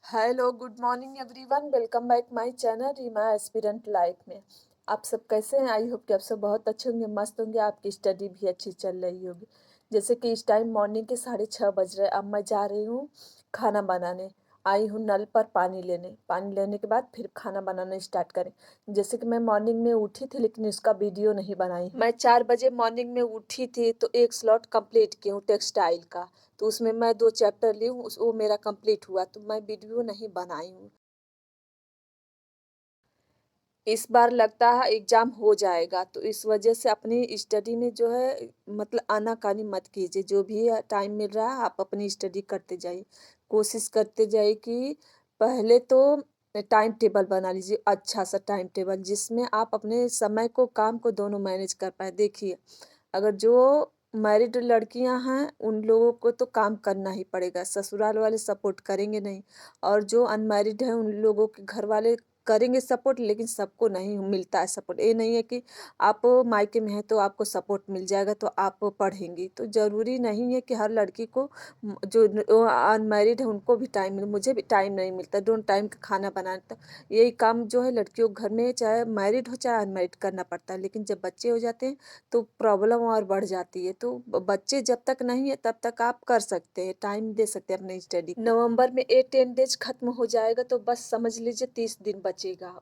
Hello, good morning everyone. Welcome back my channel Reema aspirant life में। आप सब कैसे हैं? आई होप कि आप सब बहुत अच्छे होंगे, मस्त होंगे। आपकी स्टडी भी अच्छी चल रही होगी। जैसे कि इस टाइम मॉर्निंग के 6:30 बज रहे। अब मैं जा रही हूँ खाना बनाने। आई हूँ नल पर पानी लेने के बाद फिर खाना बनाना स्टार्ट करें। जैसे कि मैं मॉर्निंग में उठी थी लेकिन उसका वीडियो नहीं बनाई। मैं 4 बजे मॉर्निंग में उठी थी तो एक स्लॉट कंप्लीट की हूँ टेक्सटाइल का। तो उसमें मैं 2 चैप्टर ली हूँ, वो मेरा कंप्लीट हुआ तो मैं वीडियो नहीं बनाई हूँ। इस बार लगता है एग्ज़ाम हो जाएगा तो इस वजह से अपनी स्टडी में जो है मतलब आनाकानी मत कीजिए। जो भी टाइम मिल रहा है आप अपनी स्टडी करते जाइए। कोशिश करते जाइए कि पहले तो टाइम टेबल बना लीजिए, अच्छा-सा टाइम टेबल जिसमें आप अपने समय को, काम को दोनों मैनेज कर पाएँ। देखिए, अगर जो मैरिड लड़कियां हैं उन लोगों को तो काम करना ही पड़ेगा, ससुराल वाले सपोर्ट करेंगे नहीं। और जो अनमैरिड हैं उन लोगों के घर वाले करेंगे सपोर्ट, लेकिन सबको नहीं मिलता है सपोर्ट। ये नहीं है कि आप मायके में हैं तो आपको सपोर्ट मिल जाएगा तो आप पढ़ेंगी। तो ज़रूरी नहीं है कि हर लड़की को जो अनमैरिड है उनको भी टाइम मिले। मुझे भी टाइम नहीं मिलता, दोनों टाइम का खाना बनाना। यही काम जो है लड़कियों को घर में चाहे मैरिड हो चाहे अनमैरिड करना पड़ता है। लेकिन जब बच्चे हो जाते हैं तो प्रॉब्लम और बढ़ जाती है। तो बच्चे जब तक नहीं है तब तक आप कर सकते हैं, टाइम दे सकते हैं अपने स्टडी को। नवंबर में 10 डेज खत्म हो जाएगा तो बस समझ लीजिए 30 दिन बचेगा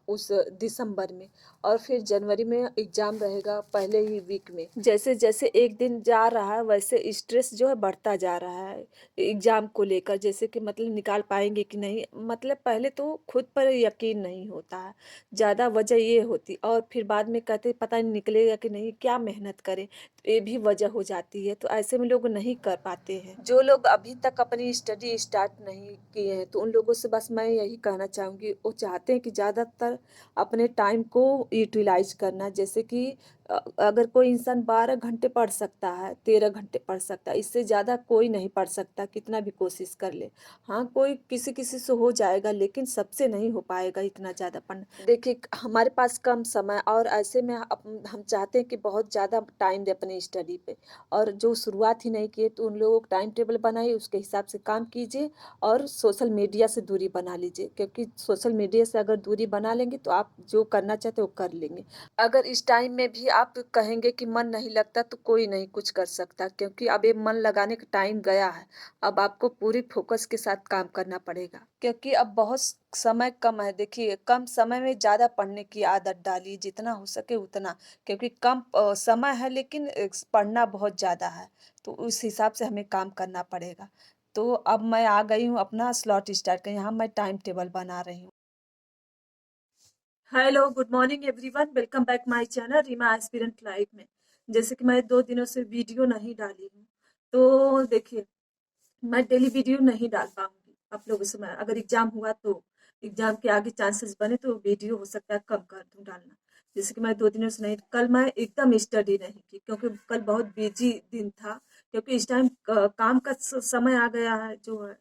उस दिसंबर में। और फिर जनवरी में एग्जाम रहेगा पहले ही वीक में। जैसे जैसे एक दिन जा रहा है वैसे स्ट्रेस जो है बढ़ता जा रहा है एग्जाम को लेकर। जैसे कि मतलब निकाल पाएंगे कि नहीं, मतलब पहले तो खुद पर यकीन नहीं होता है। ज़्यादा वजह ये होती और फिर बाद में कहते पता नहीं निकलेगा कि नहीं, क्या मेहनत करें। तो ये भी वजह हो जाती है। तो ऐसे में लोग नहीं कर पाते हैं। जो लोग अभी तक अपनी स्टडी स्टार्ट नहीं किए हैं तो उन लोगों से बस मैं यही कहना चाहूँगी, वो चाहते हैं कि ज़्यादातर अपने टाइम को यूटिलाइज करना। जैसे कि अगर कोई इंसान 12 घंटे पढ़ सकता है, 13 घंटे पढ़ सकता है, इससे ज़्यादा कोई नहीं पढ़ सकता कितना भी कोशिश कर ले। हाँ, कोई किसी किसी से हो जाएगा लेकिन सबसे नहीं हो पाएगा इतना ज़्यादा पढ़ना। देखिए, हमारे पास कम समय और ऐसे में हम चाहते हैं कि बहुत ज़्यादा टाइम दें अपनी स्टडी पे। और जो शुरुआत ही नहीं किए तो उन लोगों को टाइम टेबल बनाइए, उसके हिसाब से काम कीजिए। और सोशल मीडिया से दूरी बना लीजिए, क्योंकि सोशल मीडिया से अगर दूरी बना लेंगे तो आप जो करना चाहते हो कर लेंगे। अगर इस टाइम में भी आप कहेंगे कि मन नहीं लगता तो कोई नहीं कुछ कर सकता, क्योंकि अब ये मन लगाने का टाइम गया है। अब आपको पूरी फोकस के साथ काम करना पड़ेगा, क्योंकि अब बहुत समय कम है। देखिए, कम समय में ज़्यादा पढ़ने की आदत डालिए जितना हो सके उतना। क्योंकि कम समय है लेकिन पढ़ना बहुत ज़्यादा है। तो उस हिसाब से हमें काम करना पड़ेगा। तो अब मैं आ गई हूँ अपना स्लॉट स्टार्ट कर, यहाँ मैं टाइम टेबल बना रही हूँ। Hello, good morning everyone. Welcome back my channel Reema aspirant life में। जैसे कि मैं 2 दिनों से वीडियो नहीं डाली हूँ तो देखिए, मैं डेली वीडियो नहीं डाल पाऊंगी आप लोगों से। मैं अगर एग्जाम हुआ तो एग्जाम के आगे चांसेस बने तो वीडियो हो सकता है कम कर दूं डालना। जैसे कि मैं 2 दिनों से नहीं, कल मैं एकदम स्टडी नहीं की क्योंकि कल बहुत बिजी दिन था। क्योंकि इस टाइम काम का समय आ गया है, जो है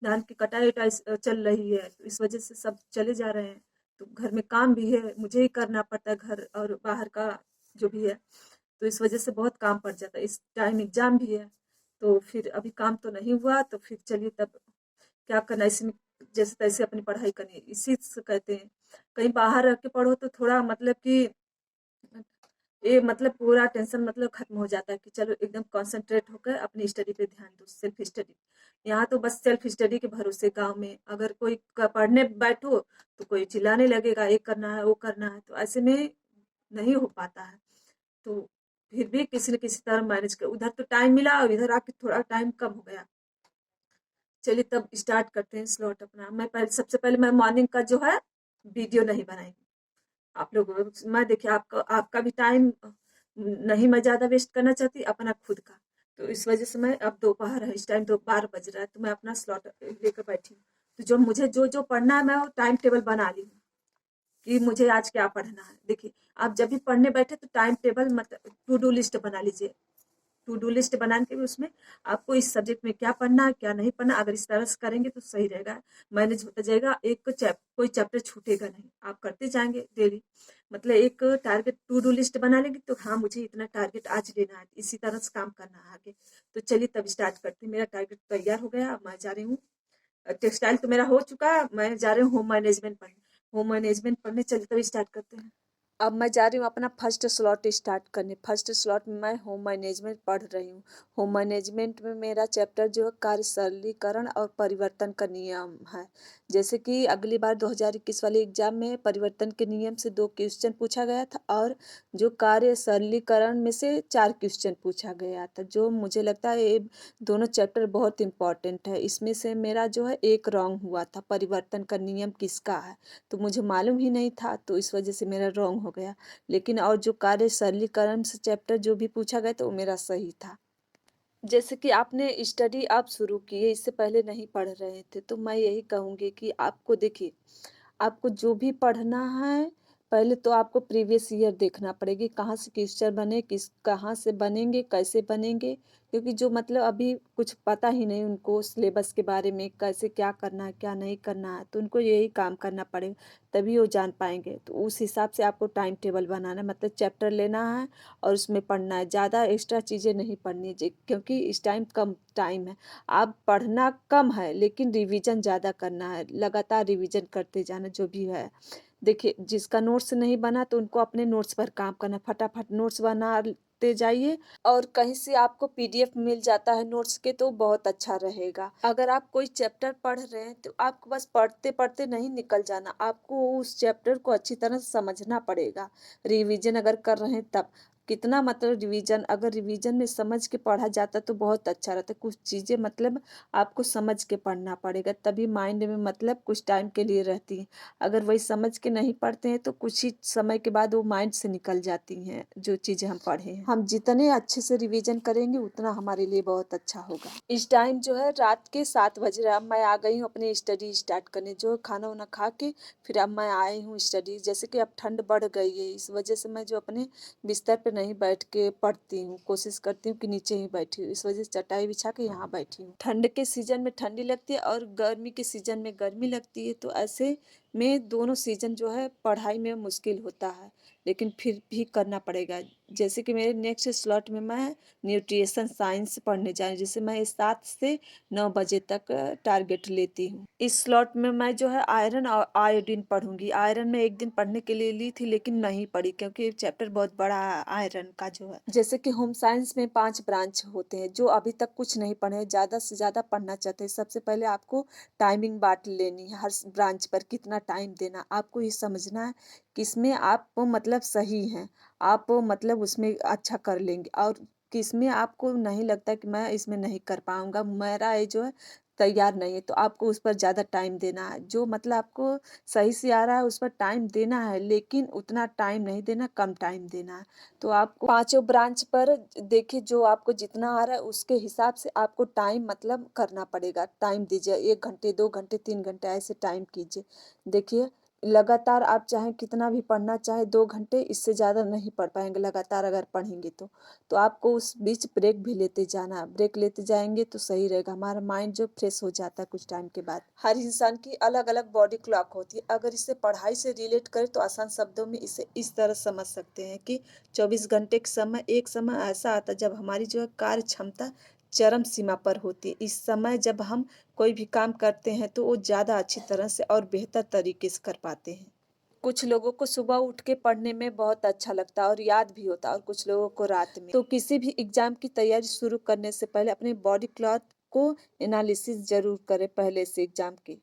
धान की कटाई उटाई चल रही है तो इस वजह से सब चले जा रहे हैं। तो घर में काम भी है, मुझे ही करना पड़ता है घर और बाहर का जो भी है। तो इस वजह से बहुत काम पड़ जाता है। इस टाइम एग्जाम भी है तो फिर अभी काम तो नहीं हुआ तो फिर चलिए तब क्या करना, इसमें जैसे तैसे अपनी पढ़ाई करनी है। इसी से कहते हैं कहीं बाहर रह के पढ़ो तो थोड़ा मतलब कि ये मतलब पूरा टेंशन मतलब खत्म हो जाता है कि चलो एकदम कंसंट्रेट होकर अपनी स्टडी पे ध्यान दो, सेल्फ स्टडी। यहाँ तो बस सेल्फ स्टडी के भरोसे गांव में अगर कोई पढ़ने बैठो तो कोई चिल्लाने लगेगा, ये करना है वो करना है, तो ऐसे में नहीं हो पाता है। तो फिर भी किसी न किसी तरह मैनेज कर, उधर तो टाइम मिला और इधर आके थोड़ा टाइम कम हो गया। चलिए तब स्टार्ट करते हैं स्लॉट अपना। मैं पहले सबसे पहले मैं मॉर्निंग का जो है वीडियो नहीं बनाएंगे आप लोग। मैं देखिए आपका आपका भी टाइम नहीं मैं ज़्यादा वेस्ट करना चाहती, अपना खुद का। तो इस वजह से मैं अब दोपहर है, इस टाइम 12 बज रहा है तो मैं अपना स्लॉट लेकर बैठी हूँ। तो जो मुझे जो जो पढ़ना है मैं वो टाइम टेबल बना ली हूँ कि मुझे आज क्या पढ़ना है। देखिए, आप जब भी पढ़ने बैठे तो टाइम टेबल मतलब टू डू लिस्ट बना लीजिए। टू डू लिस्ट बनाने के भी उसमें आपको इस सब्जेक्ट में क्या पढ़ना है क्या नहीं पढ़ना, अगर इस तरह से करेंगे तो सही रहेगा, मैनेज होता जाएगा। कोई चैप्टर छूटेगा नहीं, आप करते जाएंगे डेली। मतलब एक टारगेट टू डू लिस्ट बना लेंगे तो हाँ मुझे इतना टारगेट आज लेना है, इसी तरह से काम करना है आगे। तो चलिए तब स्टार्ट करते हैं। मेरा टारगेट तैयार हो गया, अब मैं जा रही हूँ टेक्सटाइल तो मेरा हो चुका है, मैं जा रही हूँ होम मैनेजमेंट पढ़ने। होम मैनेजमेंट पढ़ने चलिए तभी स्टार्ट करते हैं। अब मैं जा रही हूँ अपना फर्स्ट स्लॉट स्टार्ट करने। फर्स्ट स्लॉट में मैं होम मैनेजमेंट पढ़ रही हूँ। होम मैनेजमेंट में मेरा चैप्टर जो है कार्य सरलीकरण और परिवर्तन का नियम है। जैसे कि अगली बार 2021 वाले एग्जाम में परिवर्तन के नियम से 2 क्वेश्चन पूछा गया था और जो कार्य सरलीकरण में से 4 क्वेश्चन पूछा गया था। जो मुझे लगता है ये दोनों चैप्टर बहुत इंपॉर्टेंट है। इसमें से मेरा जो है एक रॉन्ग हुआ था, परिवर्तन का नियम किसका है, तो मुझे मालूम ही नहीं था, तो इस वजह से मेरा रॉन्ग हो गया। लेकिन और जो कार्य सरलीकरण से चैप्टर जो भी पूछा गया तो वो मेरा सही था। जैसे कि आपने स्टडी आप शुरू किए, इससे पहले नहीं पढ़ रहे थे, तो मैं यही कहूँगी कि आपको देखिए, आपको जो भी पढ़ना है, पहले तो आपको प्रीवियस ईयर देखना पड़ेगी, कहाँ से क्वेश्चन बने, किस कहाँ से बनेंगे, कैसे बनेंगे। क्योंकि जो मतलब अभी कुछ पता ही नहीं उनको सिलेबस के बारे में, कैसे क्या करना है, क्या नहीं करना है, तो उनको यही काम करना पड़ेगा, तभी वो जान पाएँगे। तो उस हिसाब से आपको टाइम टेबल बनाना है, मतलब चैप्टर लेना है और उसमें पढ़ना है। ज़्यादा एक्स्ट्रा चीज़ें नहीं पढ़नी है क्योंकि इस टाइम कम टाइम है। आप पढ़ना कम है लेकिन रिवीजन ज़्यादा करना है, लगातार रिवीजन करते जाना जो भी है। देखिए, जिसका नोट्स नहीं बना तो उनको अपने नोट्स पर काम करना, फटाफट नोट्स बनाते जाइए। और कहीं से आपको पीडीएफ मिल जाता है नोट्स के तो बहुत अच्छा रहेगा। अगर आप कोई चैप्टर पढ़ रहे हैं तो आपको बस पढ़ते पढ़ते नहीं निकल जाना, आपको उस चैप्टर को अच्छी तरह से समझना पड़ेगा। रिवीजन अगर कर रहे हैं तब कितना, मतलब रिवीजन, अगर रिवीजन में समझ के पढ़ा जाता तो बहुत अच्छा रहता। कुछ चीज़ें मतलब आपको समझ के पढ़ना पड़ेगा, तभी माइंड में मतलब कुछ टाइम के लिए रहती है। अगर वही समझ के नहीं पढ़ते हैं तो कुछ ही समय के बाद वो माइंड से निकल जाती हैं जो चीज़ें हम पढ़े हैं। हम जितने अच्छे से रिवीजन करेंगे उतना हमारे लिए बहुत अच्छा होगा। इस टाइम जो है रात के 7 बज रहे हैं, अब मैं आ गई हूँ अपनी स्टडी स्टार्ट करने। जो खाना वाना खा के फिर अब मैं आई हूँ स्टडी। जैसे कि अब ठंड बढ़ गई है, इस वजह से मैं जो अपने बिस्तर पे नहीं बैठ के पढ़ती हूँ, कोशिश करती हूँ कि नीचे ही बैठी हूँ। इस वजह से चटाई बिछा के यहाँ बैठी हूँ। ठंड के सीजन में ठंडी लगती है और गर्मी के सीजन में गर्मी लगती है, तो ऐसे में दोनों सीजन जो है पढ़ाई में मुश्किल होता है, लेकिन फिर भी करना पड़ेगा। जैसे कि मेरे नेक्स्ट स्लॉट में मैं न्यूट्रिशन साइंस पढ़ने जा रही हूँ, जिससे मैं 7 से 9 बजे तक टारगेट लेती हूँ। इस स्लॉट में मैं जो है आयरन और आयोडीन पढ़ूंगी। आयरन में एक दिन पढ़ने के लिए ली थी लेकिन नहीं पढ़ी, क्योंकि चैप्टर बहुत बड़ा है आयरन का जो है। जैसे कि होम साइंस में 5 ब्रांच होते हैं, जो अभी तक कुछ नहीं पढ़े, ज़्यादा से ज़्यादा पढ़ना चाहते हैं। सबसे पहले आपको टाइमिंग बांट लेनी है, हर ब्रांच पर कितना टाइम देना, आपको ये समझना है किसमें आप मतलब सही हैं, आप मतलब उसमें अच्छा कर लेंगे, और किसमें आपको नहीं लगता कि मैं इसमें नहीं कर पाऊँगा, मेरा ये जो है तैयार नहीं है, तो आपको उस पर ज़्यादा टाइम देना है। जो मतलब आपको सही से आ रहा है उस पर टाइम देना है, लेकिन उतना टाइम नहीं देना, कम टाइम देना है। तो आपको पाँचों ब्रांच पर देखिए, जो आपको जितना आ रहा है उसके हिसाब से आपको टाइम मतलब करना पड़ेगा। टाइम दीजिए, 1 घंटे, 2 घंटे, 3 घंटे ऐसे टाइम कीजिए। देखिए, लगातार आप चाहें कितना भी पढ़ना चाहे 2 घंटे, इससे ज़्यादा नहीं पढ़ पाएँगे लगातार अगर पढ़ेंगे तो। तो आपको उस बीच ब्रेक भी लेते जाना है, ब्रेक लेते जाएँगे तो सही रहेगा, हमारा माइंड जो फ्रेश हो जाता है कुछ टाइम के बाद। हर इंसान की अलग-अलग बॉडी क्लॉक होती है, अगर इसे पढ़ाई से रिलेट करें तो आसान शब्दों में इसे इस तरह समझ सकते हैं कि 24 घंटे के समय, एक समय ऐसा आता है जब हमारी जो है कार्य क्षमता चरम सीमा पर होती है। इस समय जब हम कोई भी काम करते हैं तो वो ज़्यादा अच्छी तरह से और बेहतर तरीके से कर पाते हैं। कुछ लोगों को सुबह उठ के पढ़ने में बहुत अच्छा लगता है और याद भी होता है, और कुछ लोगों को रात में। तो किसी भी एग्जाम की तैयारी शुरू करने से पहले अपने बॉडी क्लॉक को एनालिसिस जरूर करें पहले से एग्जाम के।